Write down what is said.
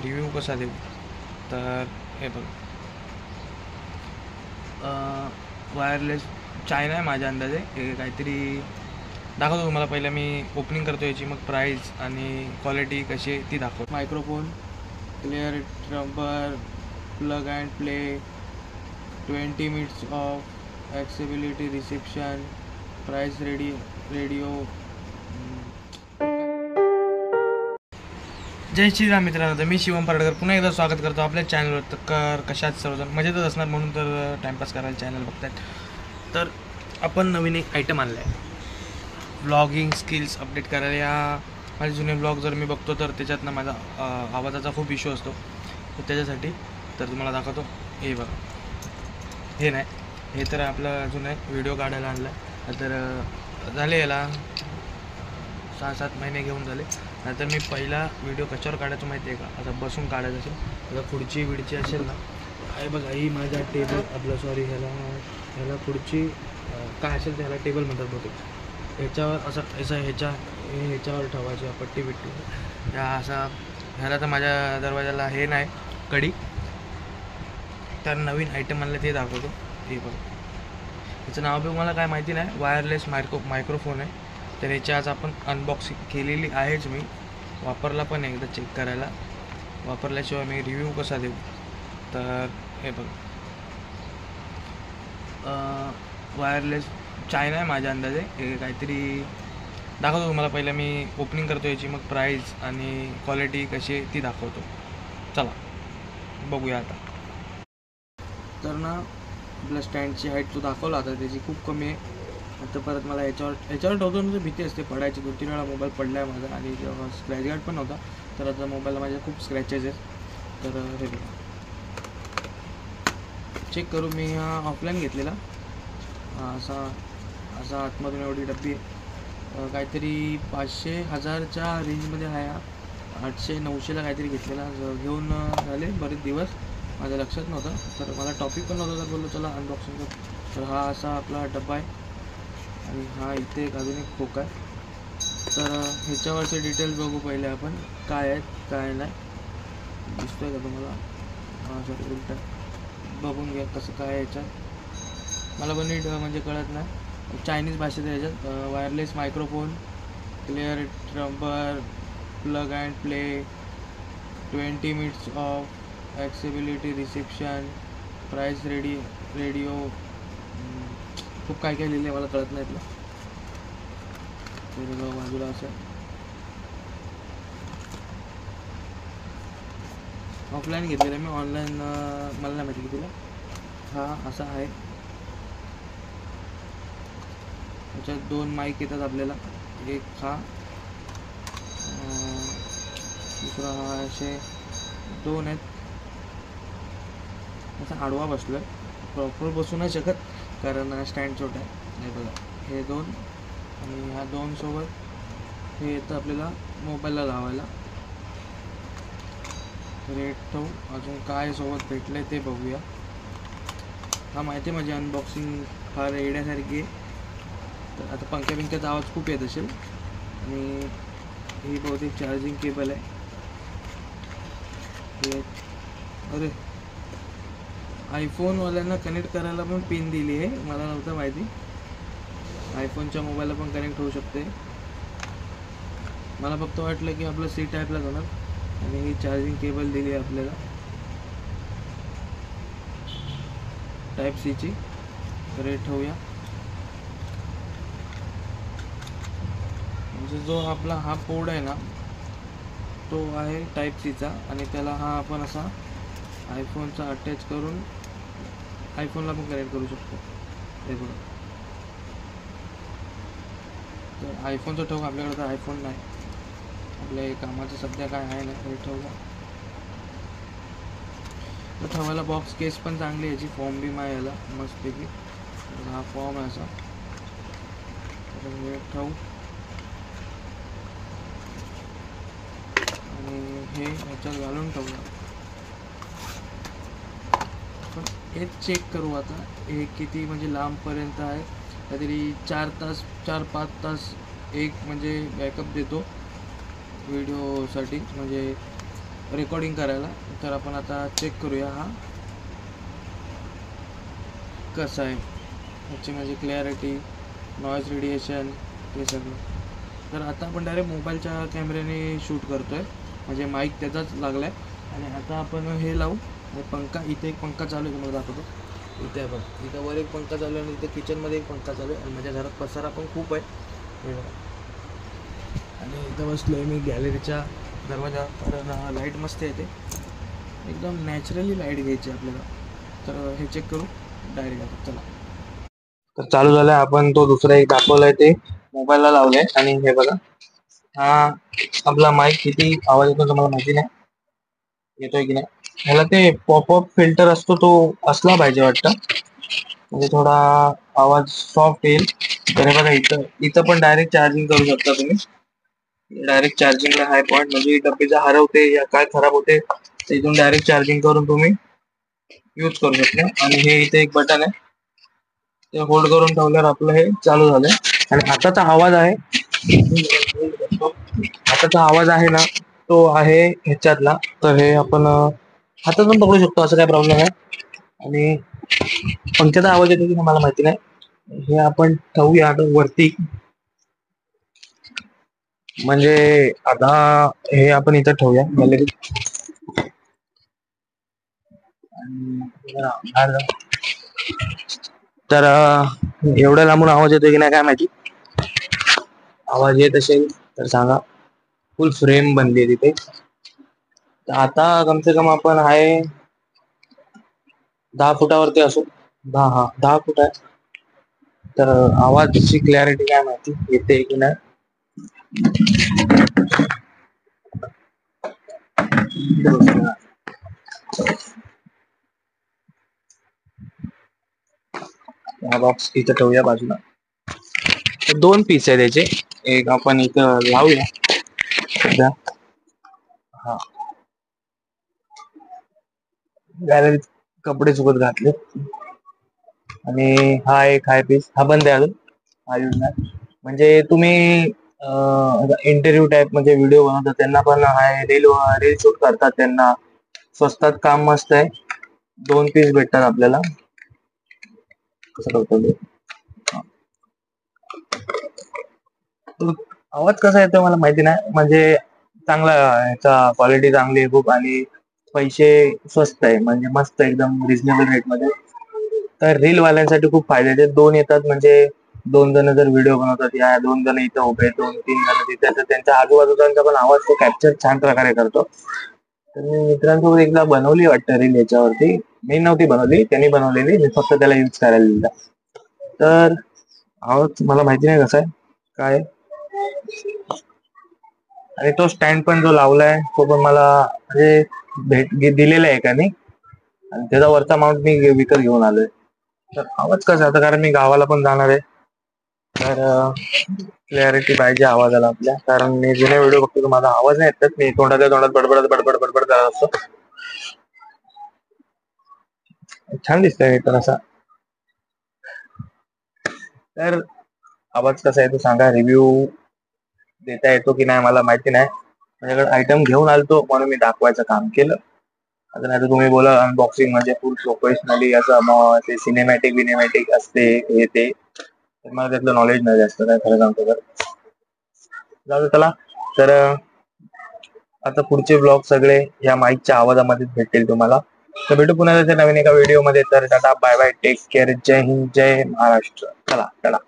Review कसा देऊ. तर हे बघ, वायरलेस चायना आहे माझ्या अंदाजे. हे काहीतरी दाखवतो तुम्हाला. पहिलं मी ओपनिंग करतो याची, मग प्राईस आणि क्वालिटी कशी आहे ती दाखवतो. मायक्रोफोन, क्लिअर ट्रम्पर, plug and play, 20 minutes of accessibility reception, price radio. जय श्रीराम मित्रांनो, तर मी शिवम पारडकर पुन्हा एकदा स्वागत करतो आपल्या चॅनलवर. तर कशात सर्वजण मजेतच असणार म्हणून तर टाईमपास करायला चॅनल बघतायत. तर आपण नवीन एक आयटम आणला आहे, व्लॉगिंग स्किल्स अपडेट करायला. या माझे जुने व्लॉग जर मी बघतो तर त्याच्यातनं माझा आवाजाचा खूप इश्यू असतो. तर त्याच्यासाठी तर तुम्हाला दाखवतो. हे बघा, हे नाही, हे तर आपलं जुनं आहे, व्हिडिओ काढायला आणला आहे. तर झाले याला 6-7 महिने घेऊन झाले. नाहीतर मी पहिला व्हिडिओ कशावर काढायचो माहिती आहे का, आता बसून काढायचं असेल. आता खुर्ची विडची असेल ना, आहे बघा, ही माझा टेबल, आपलं सॉरी ह्याला खुर्ची काय असेल त्याला टेबल म्हणतात बहुतेक. ह्याच्यावर असं ह्याच्यावर ठेवायची पट्टी बिट्टी या असा. ह्याला तर माझ्या दरवाजाला हे नाही कडी. तर नवीन आयटम आणलं ते दाखवतो. हे बघ, ह्याचं नाव बी मला काय माहिती नाही. वायरलेस मायक्रोफोन आहे. तर याची आज आपण अनबॉक्सिंग केलेली आहेच. मी वापरला पण एकदा चेक करायला. वापरल्याशिवाय मी रिव्ह्यू कसा देऊ. तर हे बघ, वायरलेस चायना आहे माझ्या अंदाजे. हे काहीतरी दाखवतो तुम्हाला. पहिलं मी ओपनिंग करतो याची, मग प्राईस आणि क्वालिटी कशी आहे ती दाखवतो. चला बघूया आता. तर ना, आपल्या स्टँडची हाईट तो दाखवला आता, त्याची खूप कमी आहे. आता परत मला याच्यावर ठेवतो म्हणजे भीती असते पडायची. 2-3 वेळा मोबाईल पडला आहे माझा, आणि स्क्रॅच गार्ड पण नव्हता. तर आता मोबाईलला माझ्या खूप स्क्रॅचेस आहेत. तर हे बघा, चेक करू. मी हा ऑफलाईन घेतलेला. असा आतमधून एवढी डब्बी आहे. काहीतरी 500-1000च्या रेंजमध्ये आहे. 800-900ला काहीतरी घेतलेला. घेऊन झाले बरेच दिवस, माझ्या लक्षात नव्हतं. तर मला टॉपिक पण नव्हता, तर बोललो चला अनबॉक्सिंग कर. तर हा असा आपला डब्बा आहे, आणि हा इथे एक अजून एक खोका आहे. तर ह्याच्यावरचे डिटेल्स बघू पहिले आपण, काय आहेत काय नाही. दिसतोय का तुम्हाला? सॉरी, उलटा बघून घ्या कसं काय आहे ह्याच्यात. मला पण नीट म्हणजे कळत नाही. चायनीज भाषेत आहे ह्याच्यात. वायरलेस मायक्रोफोन, क्लिअर ट्रम्पर, plug and play, 20 minutes of accessibility reception, price radio. खूप काय काय लिहिलं आहे, मला कळत नाही इथलं. बाजूला असं ऑफलाईन घेतलेलं मी, ऑनलाईन मला नाही माहिती कितीला. हा असा आहे. त्याच्यात 2 माईक येतात आपल्याला. एक हा, दुसरा हा. असे 2 आहेत. असा आडवा बसलो आहे, प्रॉपर बसू नाही शकत कारण स्टँड छोटा आहे. हे बघा, हे 2 आणि ह्या 2 सोबत हे येतं आपल्याला मोबाईलला लावायला. रेट ठेवू. अजून काय सोबत भेटलं आहे ते बघूया. हा माहिती आहे माझी अनबॉक्सिंग फार येण्यासारखी आहे. तर आता पंख्याचा आवाज खूप येत असेल. आणि ही बहुतेक चार्जिंग केबल आहे. हे अरे, आयफोनवाल्यांना कनेक्ट करायला पण पिन दिली आहे, मला नव्हतं माहिती. आयफोनच्या मोबाईलला पण कनेक्ट होऊ शकते. मला फक्त वाटलं की आपलं सी टाईपला जाणार. आणि ही चार्जिंग केबल दिली आहे आपल्याला टाईप सीची. रेट ठेवूया. म्हणजे जो आपला हा पोर्ट आहे ना, तो आहे टाईप सीचा, आणि त्याला हा आपण असा आयफोनचा अटॅच करून आयफोनला पण कनेक्ट करू शकतो. हे बघा, तर आयफोनचं ठेवू. आपल्याकडे तर आयफोन नाही, आपल्या कामाचं सध्या काय आहे ना. हे ठेवलं तर ठेवायला बॉक्स केस पण चांगली याची. फॉर्म बी आहे याला मस्तपैकी. हा फॉर्म आहे असा. तर हे ठेवू. आणि हे ह्याच्यात घालून ठेवलं. पण हेच चेक करू आता, हे किती म्हणजे लांबपर्यंत आहे. काहीतरी 4-5 तास एक म्हणजे बॅकअप देतो व्हिडिओसाठी. म्हणजे रेकॉर्डिंग करायला. तर आपण आता चेक करूया हा कसा आहे, ह्याची म्हणजे क्लॅरिटी, नॉईज रेडिएशन ते सगळं. तर आता आपण डायरेक्ट मोबाईलच्या कॅमेऱ्याने शूट करतो आहे, म्हणजे माईक त्याचाच लागला आहे. आणि आता आपण हे लावू, पंखा, इथे एक पंखा चालू आहे तुम्हाला दाखवतो. इथे आहे बघ, इथं वर एक पंखा चालू आहे आणि इथे किचनमध्ये एक पंखा चालू आहे. आणि माझ्या घरात पसारा पण खूप आहे हे बघा. आणि इथं बसलो आहे मी गॅलरीच्या दरवाजा, कारण लाईट मस्त येते, एकदम नॅचरली लाईट घ्यायची आपल्याला. तर हे चेक करू डायरेक्ट आता, चला. तर चालू झालं. आपण तो दुसरा एक दाखवलाय ते मोबाईलला लावलंय. आणि हे बघा, हा आपला माईक किती आवाज येतो तुम्हाला माहिती नाही, येतोय की नाही. ह्याला ते पॉपअप फिल्टर असतो, तो असला पाहिजे वाटतं, म्हणजे थोडा आवाज सॉफ्ट येईल. तर हे बघा, इथं इथं पण डायरेक्ट चार्जिंग करू शकता तुम्ही. डायरेक्ट चार्जिंगला हाय पॉईंट, म्हणजे डब्बी जर हरवते या काय खराब होते तर इथून डायरेक्ट चार्जिंग करून तुम्ही यूज करू शकता. आणि हे इथे एक बटन आहे, ते होल्ड करून ठेवल्यावर आपलं हे चालू झालंय. आणि आताचा आवाज आहे, आताचा आवाज आहे ना, तो आहे ह्याच्यातला. तर हे आपण हातात पण पकडू शकतो, असं काय प्रॉब्लेम आहे. आणि पंख्याचा आवाज येतो की मला माहिती नाही. हे आपण ठेवूया आता वरती, म्हणजे आता हे आपण इथं ठेवूया गॅलरीत. तर एवढ्या लांबून आवाज येतोय की नाही काय माहिती. आवाज येत असेल तर सांगा. फुल फ्रेम बनली तिथे. तर आता कमसे कम आपण आहे 10 फुटावरती असो. 10 फूट आहे. तर आवाजची क्लॅरिटी काय माहिती येते की नाही. हा बॉक्स इथं ठेवूया बाजूला. 2 पीस आहे त्याचे, एक आपण इथं लावूया सध्या. हा, गॅलरीत कपडे सुकत घातले. आणि हा एक हाय पीस, हा बंद आहे अजून, हा यूज नाही. म्हणजे तुम्ही इंटरव्ह्यू टाईप म्हणजे व्हिडिओ बनवतात त्यांना पण हाय, रील शूट करतात त्यांना स्वस्तात काम मस्त आहे. 2 पीस भेटतात आपल्याला. कसं करतो ते, आवाज कसा येतो मला माहिती नाही, म्हणजे चांगला ह्याचा क्वालिटी चांगली आहे खूप. आणि पैसे स्वस्त आहे, म्हणजे मस्त एकदम रिझनेबल रेट मध्ये. तर रील वाल्यांसाठी खूप फायद्याचे 2 येतात, म्हणजे 2 जण जर व्हिडिओ बनवतात, या 2 जण इथं उभे, 2-3 जण तिथे, तर त्यांच्या आजूबाजूचा पण आवाज तो कॅप्चर छान प्रकारे करतो. तर मी मित्रांसोबत एकदा बनवली वाटतं रील याच्यावरती. मी नव्हती बनवली, त्यांनी बनवलेली, मी फक्त त्याला यूज करायला दिला. तर आवाज मला माहिती नाही कसा आहे काय. आणि तो स्टँड पण जो लावलाय तो पण मला म्हणजे दिलेला आहे एकाने, आणि त्याचा वरचा माउंट मी विकत घेऊन आलोय. तर आवाज कसा आता, कारण मी गावाला पण जाणार आहे, तर क्लॅरिटी पाहिजे आवाजाला आपल्या. कारण मी जुने व्हिडिओ बघतो तर माझा आवाज नाही येतात, मी तोंडाच्या तोंडात बडबड बडबड बडबड करत असतो. छान दिसतंय तर असा. तर आवाज कसा आहे तो सांगा, रिव्ह्यू देता येतो की नाही मला माहिती नाही. माझ्याकडे आयटम घेऊन आलतो म्हणून मी दाखवायचं काम केलं. आता नाही तर तुम्ही बोला अनबॉक्सिंग म्हणजे फुल प्रोफेशनली असं, मग ते सिनेमॅटिक असते हे ते, तर मला त्यातलं नॉलेज नाही जास्त काय, खरं सांगतो तर. जाऊ दे त्याला. तर आता पुढचे ब्लॉग सगळे या माईकच्या आवाजामध्येच भेटतील तुम्हाला. तर भेटू पुन्हा नवीन एका व्हिडिओ मध्ये. तर tata bye bye, take care, जय हिंद, जय महाराष्ट्र. चला चला.